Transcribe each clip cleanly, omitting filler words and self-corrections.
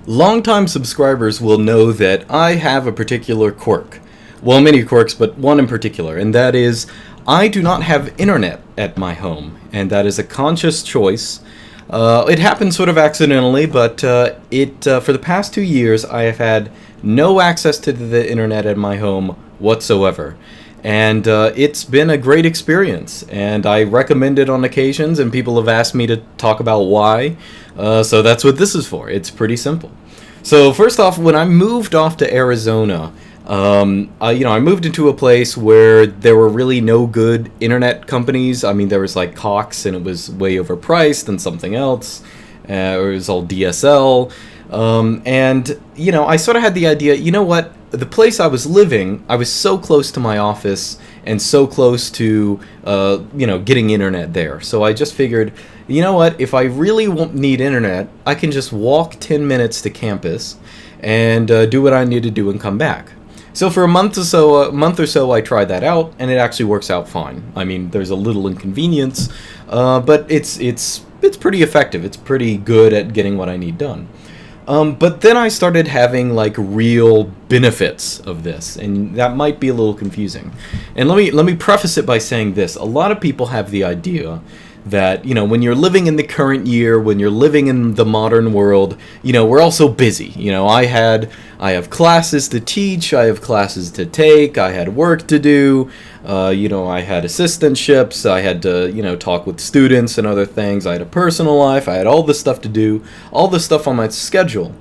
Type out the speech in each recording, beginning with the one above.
Longtime subscribers will know that I have a particular quirk. Well, many quirks, but one in particular, and that is I do not have internet at my home, and that is a conscious choice. It happened sort of accidentally, but for the past 2 years I have had no access to the internet at my home whatsoever. And it's been a great experience, and I recommend it on occasions, and people have asked me to talk about why. So that's what this is for. It's pretty simple. So first off, when I moved off to Arizona, I moved into a place where there were really no good internet companies. I mean, there was like Cox, and it was way overpriced, and something else. Or it was all DSL. I sort of had the idea, you know what? The place I was living, I was so close to my office and so close to, getting internet there. So I just figured, you know what? If I really won't need internet, I can just walk 10 minutes to campus and do what I need to do and come back. So for a month or so, I tried that out, and it actually works out fine. I mean, there's a little inconvenience, but it's pretty effective. It's pretty good at getting what I need done. But then I started having like real benefits of this, and that might be a little confusing. And let me preface it by saying this: a lot of people have the idea that, when you're living in the current year, when you're living in the modern world, we're all so busy. I have classes to teach, I have classes to take, I had work to do, I had assistantships, I had to, talk with students and other things, I had a personal life, I had all this stuff to do, all this stuff on my schedule.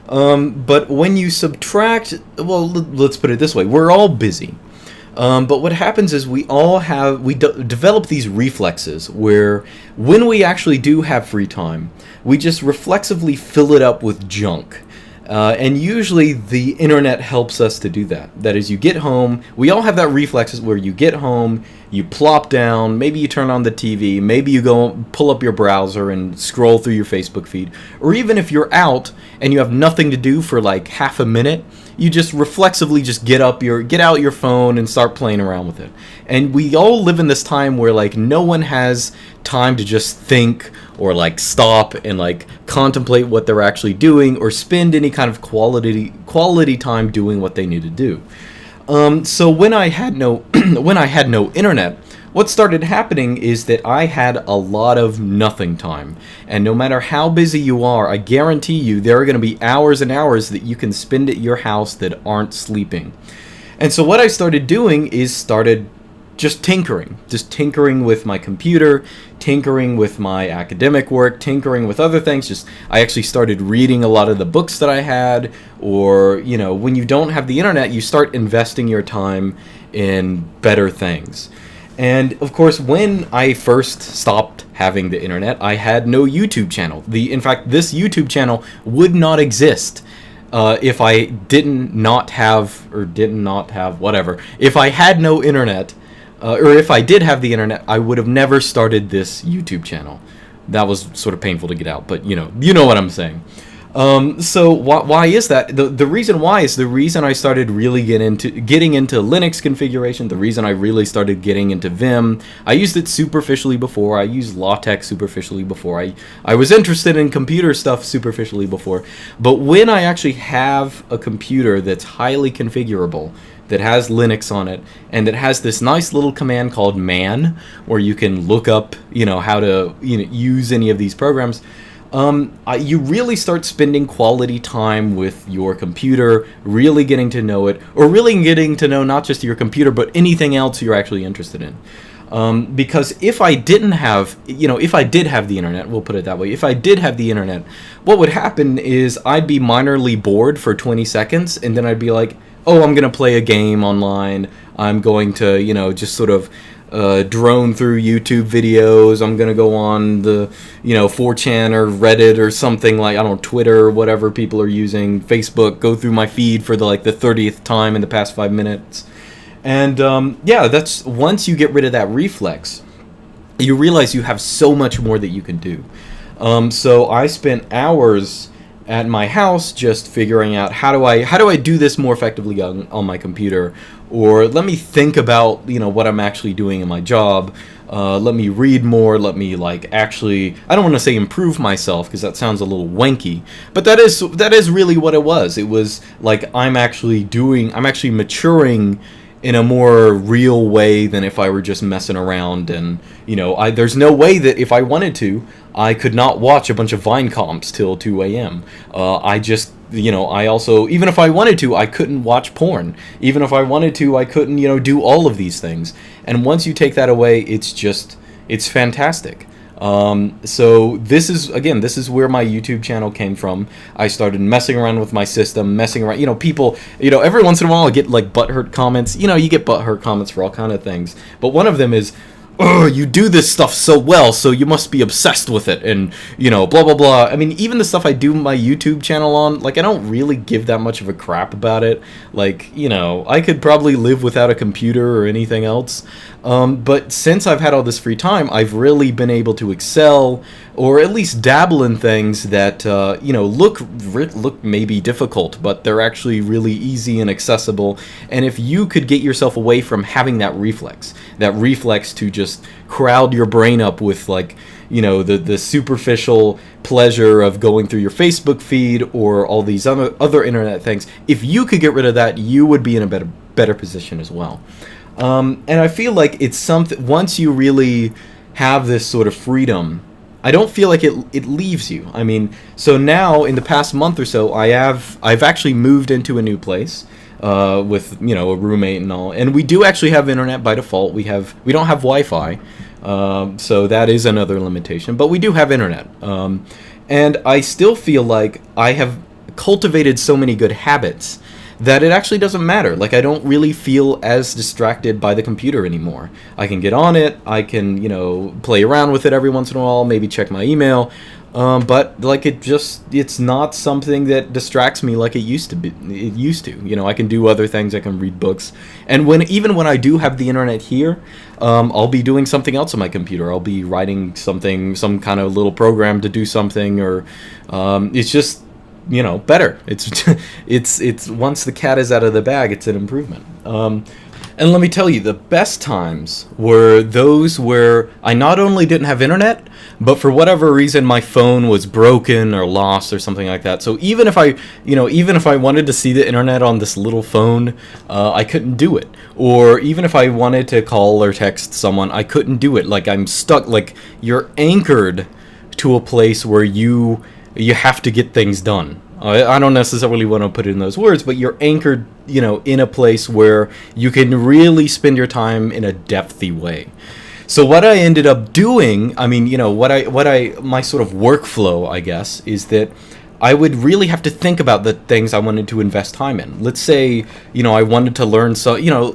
But when you subtract, well, let's put it this way, we're all busy. But what happens is we develop these reflexes where when we actually do have free time, we just reflexively fill it up with junk. And usually the internet helps us to do that. That is, you get home, we all have that reflexes where you get home, you plop down, maybe you turn on the TV, maybe you go pull up your browser and scroll through your Facebook feed. Or even if you're out and you have nothing to do for like half a minute, you just reflexively just get out your phone and start playing around with it. And we all live in this time where like no one has time to just think or like stop and like contemplate what they're actually doing or spend any kind of quality time doing what they need to do. So when I had no internet, what started happening is that I had a lot of nothing time. And no matter how busy you are, I guarantee you there are going to be hours and hours that you can spend at your house that aren't sleeping. And so what I started doing is just tinkering with my computer, tinkering with my academic work, tinkering with other things. I actually started reading a lot of the books that I had, or, when you don't have the internet, you start investing your time in better things. And of course, when I first stopped having the internet, I had no YouTube channel. In fact, this YouTube channel would not exist if I if I had no internet, or if I did have the internet, I would have never started this YouTube channel. That was sort of painful to get out, but you know what I'm saying. So why is that? The reason why is the reason I started really getting into Linux configuration, the reason I really started getting into Vim. I used it superficially before. I used LaTeX superficially before. I was interested in computer stuff superficially before. But when I actually have a computer that's highly configurable, that has Linux on it, and that has this nice little command called man, where you can look up, how to use any of these programs, you really start spending quality time with your computer, really getting to know it, or really getting to know not just your computer, but anything else you're actually interested in. Because if I did have the internet, we'll put it that way, if I did have the internet, what would happen is I'd be minorly bored for 20 seconds, and then I'd be like, oh, I'm going to play a game online, I'm going to, just sort of drone through YouTube videos, I'm going to go on the, 4chan or Reddit or something like, I don't know, Twitter or whatever people are using, Facebook, go through my feed for the 30th time in the past 5 minutes. And that's, once you get rid of that reflex, you realize you have so much more that you can do. So I spent hours at my house, just figuring out how do I do this more effectively on my computer, or let me think about what I'm actually doing in my job. Let me read more. Let me actually. I don't want to say improve myself because that sounds a little wanky, but that is really what it was. It was like I'm actually maturing in a more real way than if I were just messing around. And there's no way that if I wanted to, I could not watch a bunch of Vine comps till 2 a.m. I also, even if I wanted to, I couldn't watch porn. Even if I wanted to, I couldn't, do all of these things. And once you take that away, it's fantastic. So this is where my YouTube channel came from. I started messing around with my system, messing around, people, every once in a while I get butthurt comments. You get butthurt comments for all kind of things. But one of them is, oh, you do this stuff so well, so you must be obsessed with it, and blah blah blah. I mean, even the stuff I do my YouTube channel on, I don't really give that much of a crap about it. I could probably live without a computer or anything else. But since I've had all this free time, I've really been able to excel, or at least dabble in things that look maybe difficult, but they're actually really easy and accessible. And if you could get yourself away from having that reflex to just crowd your brain up with the superficial pleasure of going through your Facebook feed or all these other internet things, if you could get rid of that, you would be in a better position as well. And I feel like it's something, once you really have this sort of freedom, I don't feel like it leaves you. I mean, so now in the past month or so, I've actually moved into a new place with a roommate and all, and we do actually have internet by default. We don't have Wi-Fi, so that is another limitation, but we do have internet. And I still feel like I have cultivated so many good habits that it actually doesn't matter. I don't really feel as distracted by the computer anymore. I can get on it, I can, play around with it every once in a while, maybe check my email, but it's not something that distracts me like it used to. I can do other things, I can read books, and even when I do have the internet here, I'll be doing something else on my computer. I'll be writing something, some kind of little program to do something, or it's just better. It's once the cat is out of the bag, it's an improvement. And let me tell you, the best times were those where I not only didn't have internet, but for whatever reason my phone was broken or lost or something like that. So even if I wanted to see the internet on this little phone, I couldn't do it. Or even if I wanted to call or text someone, I couldn't do it. I'm stuck. You're anchored to a place where you have to get things done. I don't necessarily want to put it in those words, but you're anchored, in a place where you can really spend your time in a depthy way. So what I ended up doing, I mean, my sort of workflow, I guess, is that I would really have to think about the things I wanted to invest time in. Let's say, I wanted to learn,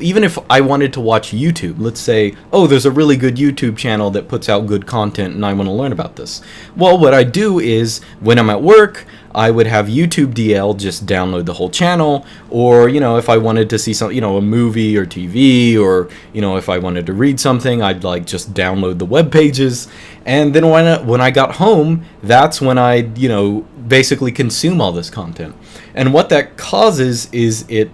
even if I wanted to watch YouTube, let's say, oh, there's a really good YouTube channel that puts out good content and I want to learn about this. Well, what I do is, when I'm at work, I would have YouTube DL just download the whole channel, or, if I wanted to see something, a movie or TV, or, if I wanted to read something, I'd just download the web pages. And then when I got home, that's when I, basically consume all this content. And what that causes is it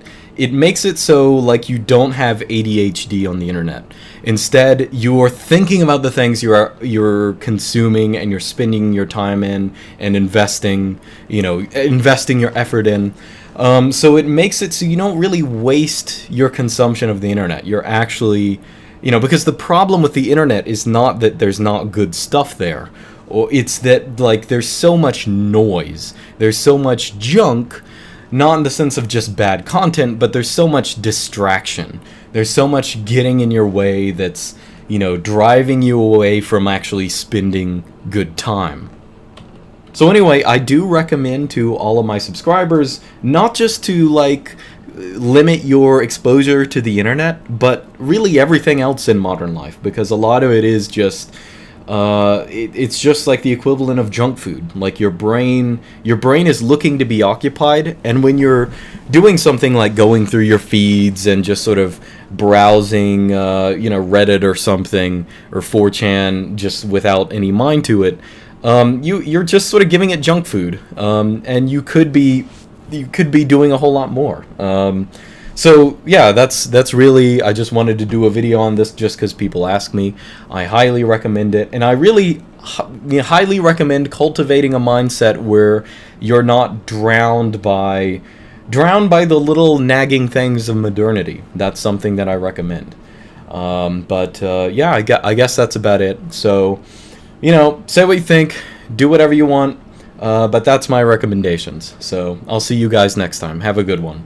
makes it so you don't have ADHD on the internet. Instead, you're thinking about the things you're consuming and you're spending your time in and investing your effort in. So it makes it so you don't really waste your consumption of the internet. You're actually, because the problem with the internet is not that there's not good stuff there, or it's that there's so much noise, there's so much junk. Not in the sense of just bad content, but there's so much distraction. There's so much getting in your way that's, driving you away from actually spending good time. So anyway, I do recommend to all of my subscribers not just to limit your exposure to the internet, but really everything else in modern life, because a lot of it is just it's just like the equivalent of junk food. Your brain is looking to be occupied, and when you're doing something like going through your feeds and just sort of browsing Reddit or something, or 4chan, just without any mind to it, you're just sort of giving it junk food, and you could be doing a whole lot more. So yeah, that's really, I just wanted to do a video on this just because people ask me. I highly recommend it, and I really highly recommend cultivating a mindset where you're not drowned by the little nagging things of modernity. That's something that I recommend. But yeah, I guess that's about it. So, say what you think, do whatever you want, but that's my recommendations. So I'll see you guys next time. Have a good one.